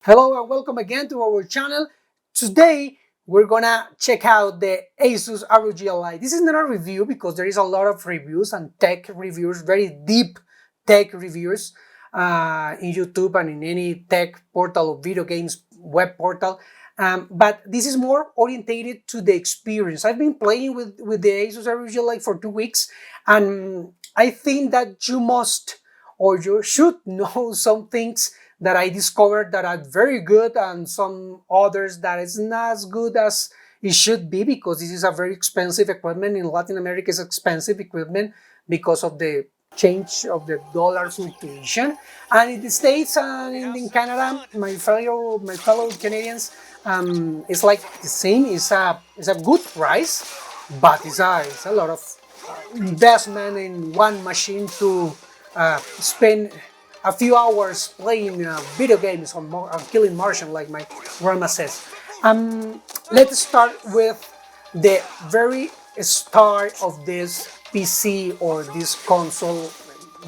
Hello and welcome again to our channel. Today we're gonna check out the ASUS ROG Ally. This is not a review because there is a lot of reviews and tech reviews, very deep tech reviews in YouTube and in any tech portal or video games web portal. But this is more orientated to the experience. I've been playing with the ASUS ROG Ally for 2 weeks, and I think that you must or you should know some things that I discovered that are very good and some others that is not as good as it should be, because this is a very expensive equipment. In Latin America, it's expensive equipment because of the change of the dollar fluctuation. And in the States and in Canada, my fellow Canadians, it's like the same. It's a good price, but it's a lot of investment in one machine to spend a few hours playing video games on killing Martian, like my grandma says. Let's start with the very start of this PC or this console,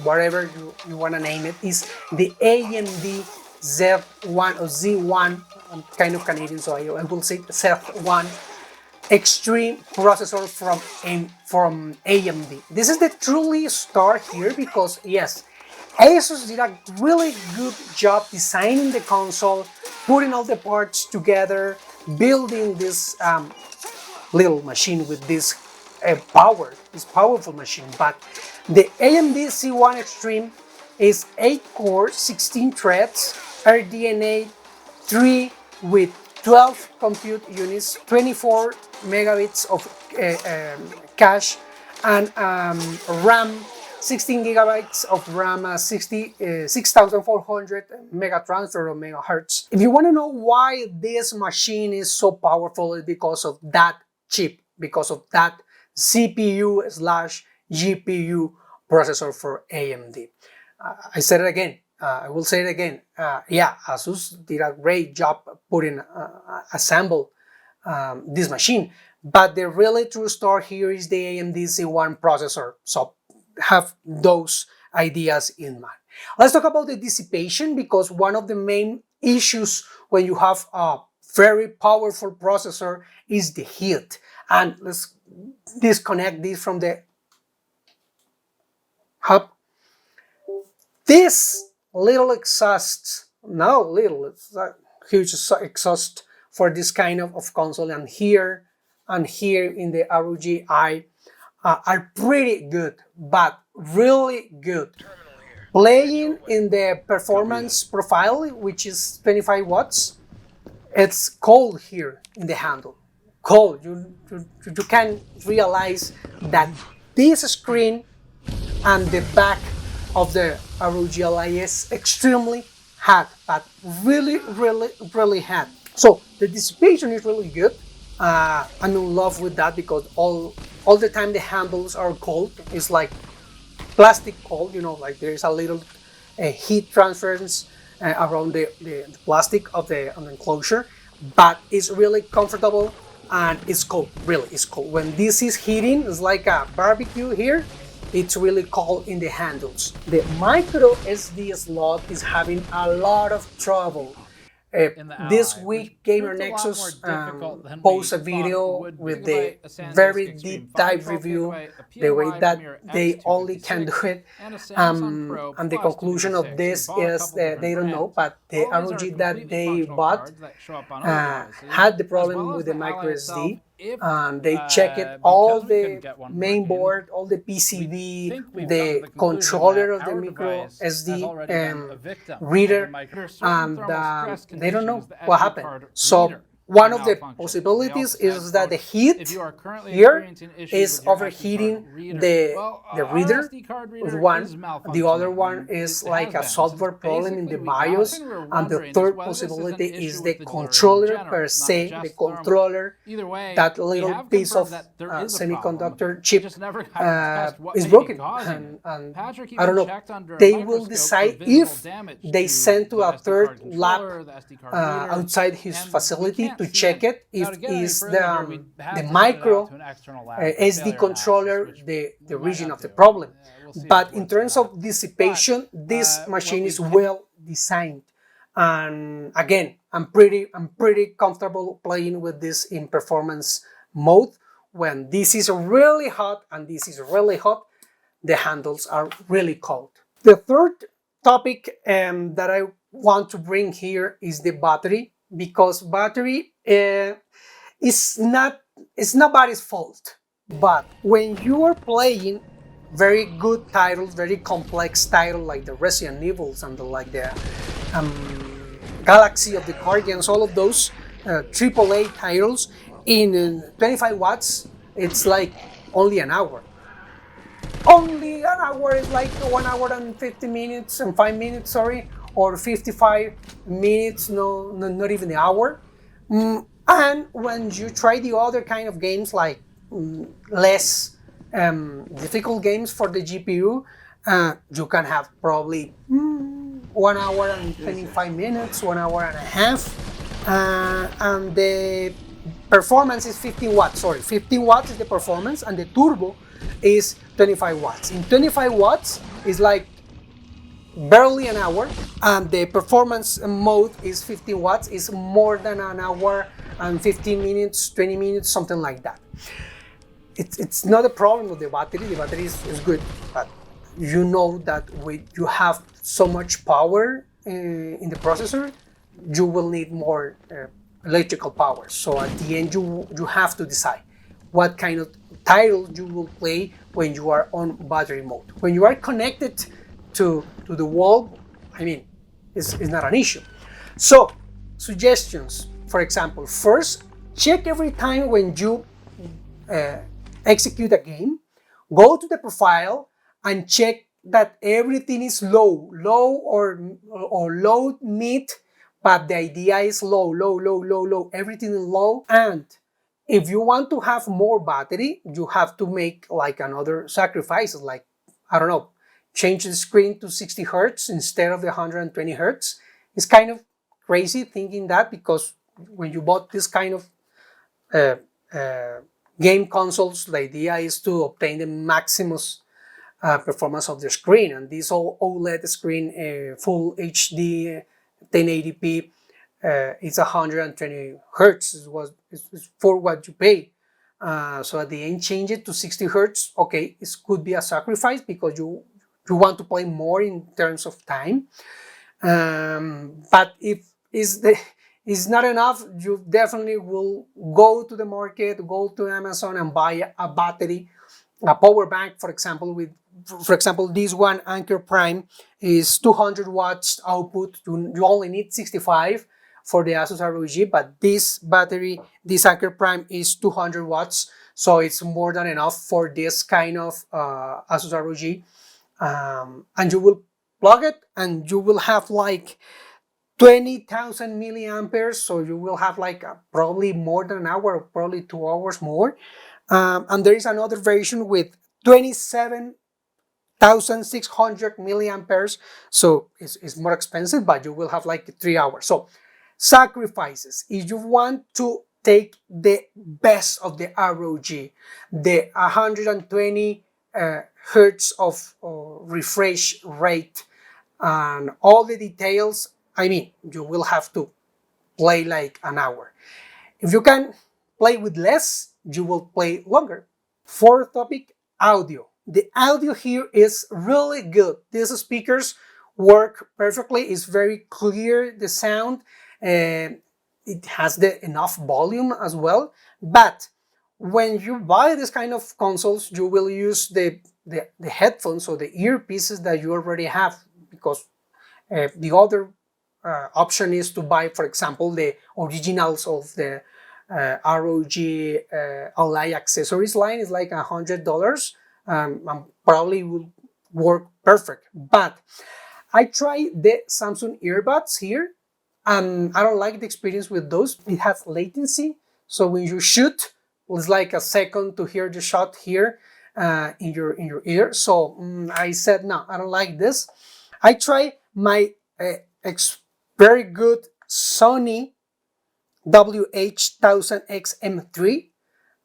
whatever you want to name it, is the AMD Z1 or Z1. I'm kind of Canadian, so I will say Z1 Extreme processor from AMD. This is the truly star here because yes, ASUS did a really good job designing the console, putting all the parts together, building this little machine with this powerful machine. But the AMD Z1 Extreme is 8 cores, 16 threads, RDNA 3 with 12 compute units, 24 megabits of cache, and RAM, 16 gigabytes of RAM, 6400 mega transfer or megahertz. If you want to know why this machine is so powerful, it's because of that chip, because of that CPU slash GPU processor for AMD. I said it again. I will say it again. Yeah, ASUS did a great job assemble this machine, but the really true star here is the AMD Z1 processor. So have those ideas in mind. Let's talk about the dissipation, because one of the main issues when you have a very powerful processor is the heat. And let's disconnect this from the hub. This little exhaust, no little, it's a huge exhaust for this kind of console, and here in the ROG Eye are pretty good, but really good. Playing in the performance profile, which is 25 watts, it's cold here in the handle. Cold. You can realize that this screen and the back of the ROG Ally is extremely hot, but really hot. So the dissipation is really good. I'm in love with that because all the time the handles are cold. It's like plastic cold, like there's a little heat transference around the plastic of the enclosure, but it's really comfortable and it's cold. Really, it's cold. When this is heating, it's like a barbecue here. It's really cold in the handles. The micro SD slot is having a lot of trouble. This week, Gamer Nexus posts a video with the very deep dive review, the way that they only can do it. And the conclusion of this is that they don't know, but the ROG that they bought had the problem with the micro SD. And they check it, all the main board, all the PCB, the controller of the micro SD reader, and they don't know what happened. So one of the possibilities is that the heat here is overheating the reader with one. The other one is like a software problem in the BIOS. And the third possibility is the controller per se, the controller, that little piece of semiconductor chip is broken. And I don't know. They will decide if they send to a third lab outside his facility to check it, if is the micro SD controller the origin of the problem. But in terms of dissipation, this machine is well designed. And again, I'm pretty comfortable playing with this in performance mode. When this is really hot and this is really hot, the handles are really cold. The third topic that I want to bring here is the battery, because battery is not, it's nobody's fault. But when you are playing very good titles, very complex titles like the Resident Evils and like the Galaxy of the Guardians, all of those AAA titles in 25 watts, it's like only an hour. Only an hour is like 1 hour and 50 minutes and 5 minutes, sorry, or 55 minutes, no, not even an hour. And when you try the other kind of games like less difficult games for the GPU, you can have probably 1 hour and 25 minutes, 1 hour and a half, and the performance is 15 watts. Sorry, 15 watts is the performance, and the turbo is 25 watts. In 25 watts is like barely an hour, and the performance mode is 15 watts, is more than an hour and 15 minutes, 20 minutes, something like that. It's not a problem with the battery is good, but you know that when you have so much power in the processor, you will need more electrical power. So at the end, you have to decide what kind of title you will play when you are on battery mode. When you are connected to the wall, I mean, it's not an issue. So suggestions, for example, first, check every time when you execute a game, go to the profile and check that everything is low or low mid, but the idea is low, everything is low. And if you want to have more battery, you have to make like another sacrifices, like, I don't know, change the screen to 60 hertz instead of the 120 hertz. It's kind of crazy thinking that, because when you bought this kind of game consoles, the idea is to obtain the maximum performance of the screen, and this OLED screen, full HD 1080p, it's 120 hertz is for what you pay. So at the end, change it to 60 hertz. Okay, it could be a sacrifice because you want to play more in terms of time. But if it's not enough, you definitely will go to the market, go to Amazon and buy a battery, a power bank, for example. For example, this one Anker Prime is 200 watts output. You only need 65 for the ASUS ROG, but this battery, this Anker Prime, is 200 watts, so it's more than enough for this kind of ASUS ROG. And you will plug it, and you will have like 20,000 milliamperes, so you will have like probably more than an hour, probably 2 hours more. And there is another version with 27,600 milliamperes, so it's more expensive, but you will have like 3 hours. So sacrifices, if you want to take the best of the ROG, the 120 hertz of refresh rate and all the details, I mean, you will have to play like an hour. If you can play with less, you will play longer. Fourth topic, audio. The audio here is really good. These speakers work perfectly. It's very clear, the sound. It has enough volume as well. But when you buy this kind of consoles, you will use the headphones or the earpieces that you already have, because the other option is to buy, for example, the originals of the ROG Ally accessories line. Is like $100, and probably will work perfect. But I tried the Samsung earbuds here, and I don't like the experience with those. It has latency, so when you shoot, it's like a second to hear the shot here in your ear. So I said, no, I don't like this. I tried my very good Sony WH-1000X M3.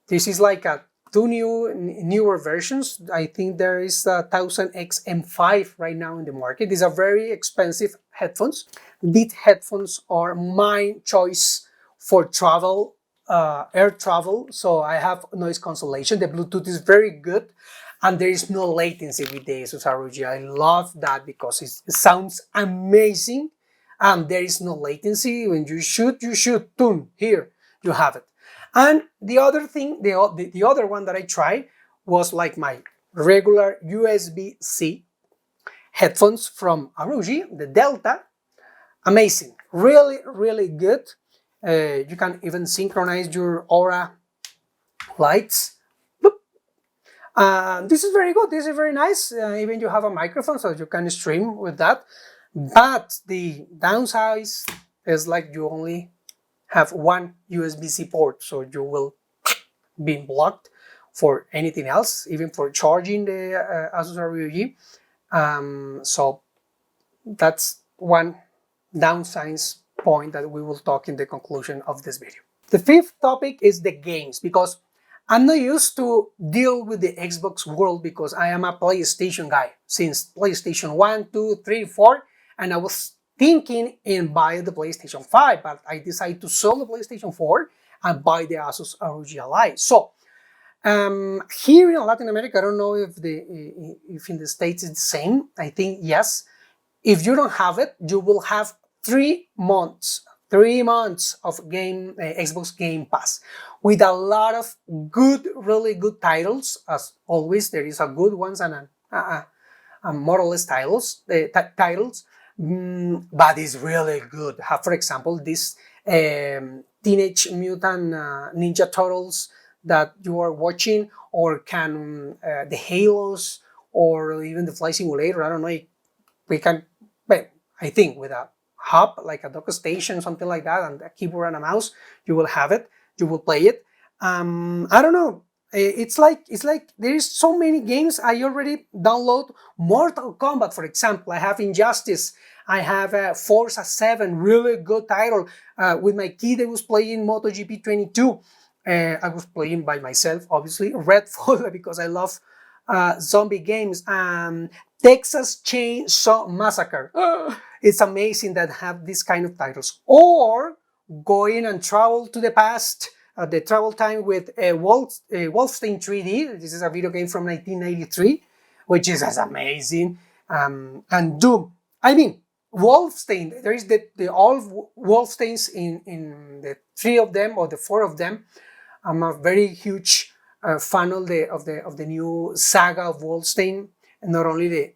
This is like a two newer versions. I think there is a 1000X M5 right now in the market. These are very expensive headphones. These headphones are my choice for travel, air travel. So I have noise cancellation. The Bluetooth is very good, and there is no latency with the ASUS ROG. I love that because it sounds amazing, and there is no latency. When you shoot, tune, here you have it. And the other thing, the other one that I tried was like my regular USB-C headphones from ROG, the Delta. Amazing, really, really good. You can even synchronize your Aura lights. This is very good. This is very nice. Even you have a microphone, so you can stream with that. But the downside is like you only have one USB-C port, so you will be blocked for anything else, even for charging the ASUS ROG. So that's one downside point that we will talk in the conclusion of this video. The fifth topic is the games, because I'm not used to deal with the Xbox world because I am a PlayStation guy since PlayStation 1, 2, 3, 4, and I was thinking in buy the PlayStation 5, but I decided to sell the PlayStation 4 and buy the ASUS ROG Ally. So here in Latin America, I don't know if in the States it's the same. I think yes. If you don't have it, you will have 3 months of Xbox Game Pass with a lot of good, really good titles. As always, there is a good ones and more or less titles. But it's really good. For example, this Teenage Mutant Ninja Turtles that you are watching, or can the Halos, or even the Flight Simulator. I don't know. We can, but I think with a hub, like a dock station, something like that, and a keyboard and a mouse, you will have it. You will play it. I don't know. It's like there is so many games. I already download Mortal Kombat, for example. I have Injustice. I have Forza 7, really good title. With my kid, I was playing MotoGP 22. I was playing by myself, obviously. Redfall, because I love zombie games. Texas Chainsaw Massacre. It's amazing that have these kind of titles. Or going and travel to the past. The travel time with Wolfenstein 3D. This is a video game from 1993, which is as amazing. And Doom. I mean, Wolfenstein. There is the all Wolfensteins in the 3 of them or the 4 of them. I'm a very huge fan of the new saga of Wolfenstein, and not only the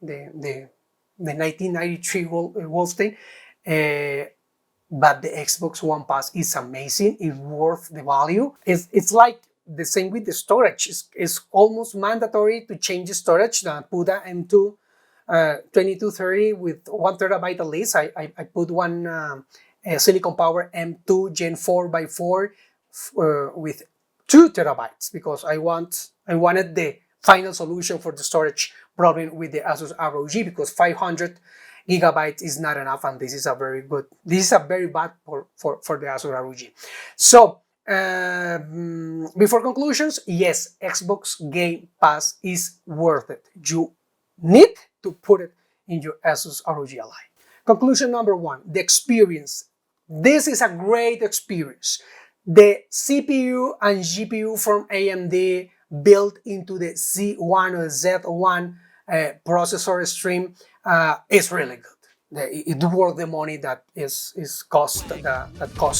1993 Wolfenstein. But the Xbox One Pass is amazing. It's worth the value. It's like the same with the storage. It's almost mandatory to change the storage. The PUDA M2 2230 with 1 terabyte at least. I put one Silicon Power M2 Gen 4x4 with 2 terabytes because I wanted the final solution for the storage problem with the ASUS ROG, because 500 gigabytes is not enough, and this is a very bad for the ASUS ROG. So before conclusions, yes, Xbox Game Pass is worth it. You need to put it in your ASUS ROG Ally. Conclusion number 1, the experience. This is a great experience. The CPU and GPU from AMD built into the Z1 or Z1 processor stream is really good. It worth the money that cost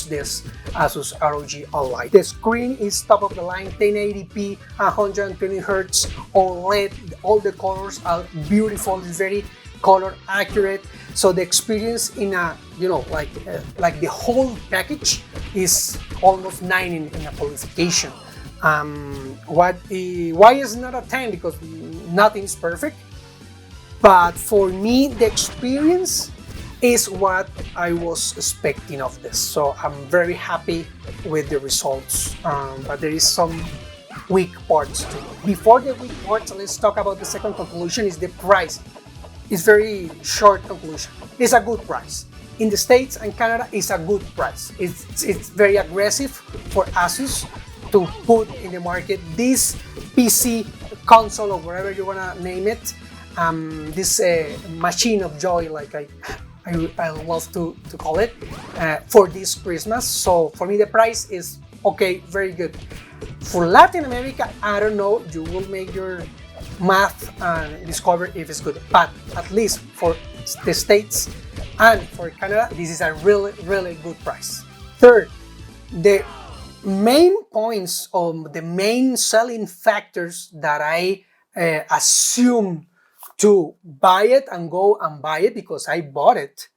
this ASUS ROG Ally. The screen is top of the line, 1080p, 120 Hz OLED. All the colors are beautiful. It's very color accurate. So the experience in a like the whole package is almost 9 in a qualification. Why is not a 10? Because nothing is perfect. But for me, the experience is what I was expecting of this. So I'm very happy with the results. But there is some weak parts too. Before the weak parts, let's talk about the second conclusion, is the price. It's very short conclusion. It's a good price. In the States and Canada, it's a good price. It's very aggressive for ASUS. to put in the market this PC console or whatever you wanna name it, this machine of joy, like I love to call it, for this Christmas. So for me the price is okay, very good. For Latin America, I don't know, you will make your math and discover if it's good, but at least for the States and for Canada, this is a really, really good price. Third, the main points or the main selling factors that I assume to buy it and go and buy it because I bought it,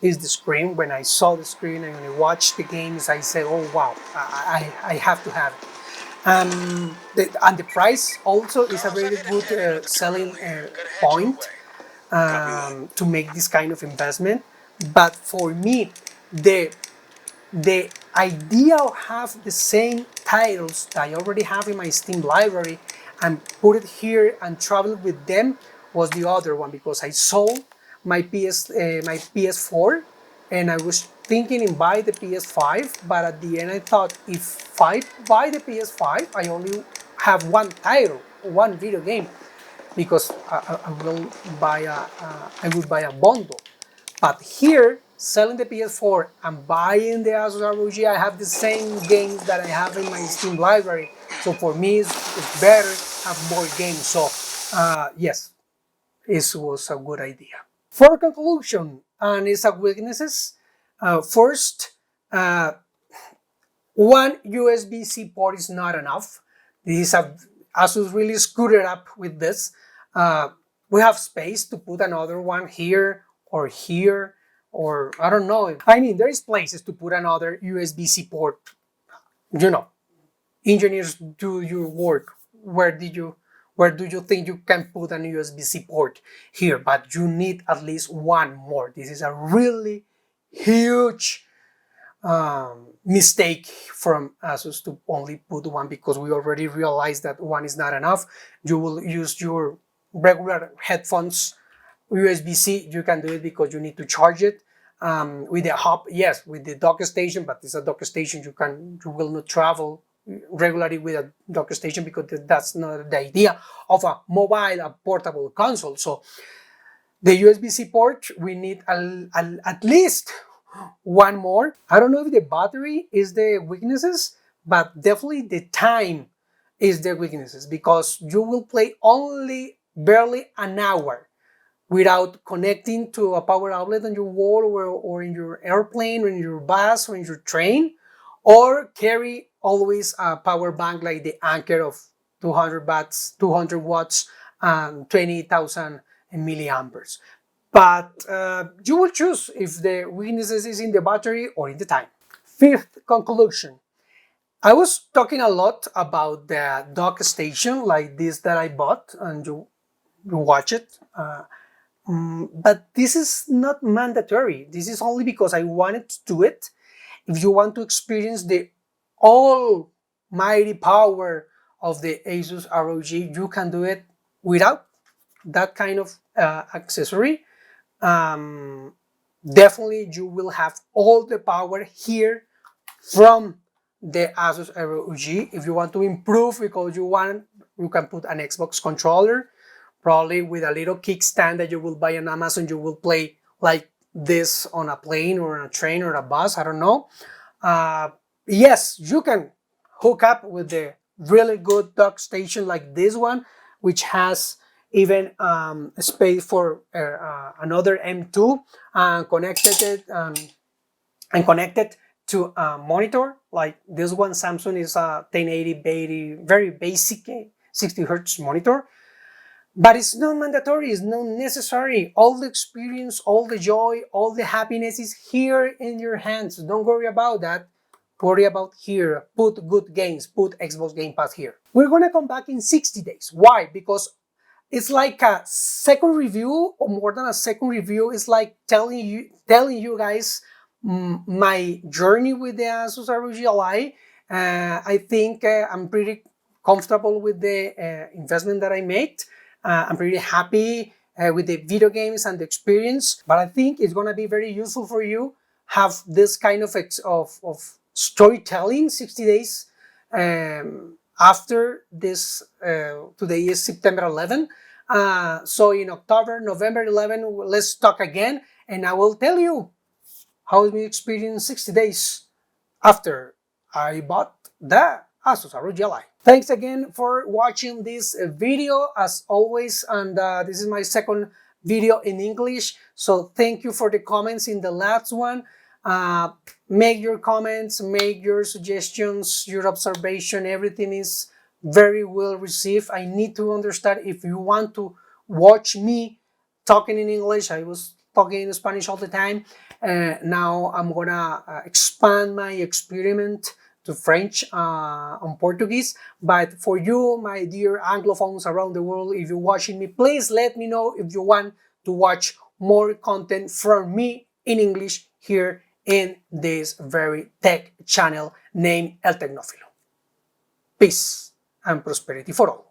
is the screen. When I saw the screen and when I watched the games, I said, oh wow, I have to have it. And the price also is a very good selling point to make this kind of investment. But for me, the idea of have the same titles that I already have in my Steam library and put it here and travel with them was the other one, because I sold my PS4 and I was thinking in buy the PS5, but at the end I thought if I buy the PS5, I only have one title, one video game, because I would buy a bundle. But here, selling the PS4 and buying the ASUS ROG, I have the same games that I have in my Steam library. So for me, it's better have more games. So yes, it was a good idea. For conclusion, and its weaknesses, first, one USB-C port is not enough. This is ASUS really screwed it up with this. We have space to put another one here, or I don't know. I mean, there is places to put another USB-C port. You know, engineers do your work. Where do you think you can put an USB-C port here? But you need at least one more. This is a really huge mistake from ASUS to only put one, because we already realized that one is not enough. You will use your regular headphones USB-C. You can do it because you need to charge it with the hub. Yes, with the dock station, but it's a dock station. You will not travel regularly with a dock station, because that's not the idea of a mobile, a portable console. So the USB-C port, we need at least one more. I don't know if the battery is the weaknesses, but definitely the time is the weaknesses, because you will play only barely an hour without connecting to a power outlet on your wall, or in your airplane, or in your bus, or in your train, or carry always a power bank like the Anker of 200 watts and 20,000 milliamperes. But you will choose if the weaknesses is in the battery or in the time. Fifth conclusion. I was talking a lot about the dock station like this that I bought, and you watch it. But this is not mandatory. This is only because I wanted to do it. If you want to experience the almighty power of the ASUS ROG, you can do it without that kind of accessory. Definitely you will have all the power here from the ASUS ROG. If you want to improve because you can put an Xbox controller, probably with a little kickstand that you will buy on Amazon. You will play like this on a plane or on a train or a bus, I don't know. Yes, you can hook up with the really good dock station like this one, which has even space for another M2 and connected to a monitor like this one. Samsung is a 1080 by very basic 60 Hertz monitor. But it's not mandatory, it's not necessary. All the experience, all the joy, all the happiness is here in your hands. Don't worry about that. Worry about here. Put good games, put Xbox Game Pass here. We're gonna come back in 60 days. Why? Because it's like a second review, or more than a second review. It's like telling you guys my journey with the ASUS ROG Ally. I think I'm pretty comfortable with the investment that I made. I'm pretty happy with the video games and the experience, but I think it's gonna be very useful for you have this kind of storytelling 60 days after this. Today is September 11. So in October, November 11, let's talk again, and I will tell you how my experience 60 days after I bought the ASUS ROG Ally. Thanks again for watching this video as always, and this is my second video in English, so thank you for the comments in the last one. Make your comments, make your suggestions, your observation, everything is very well received. I need to understand if you want to watch me talking in English. I was talking in Spanish all the time. Now I'm gonna expand my experiment to French and Portuguese. But for you, my dear Anglophones around the world, if you're watching me, please let me know if you want to watch more content from me in English here in this very tech channel named El Tecnófilo. Peace and prosperity for all.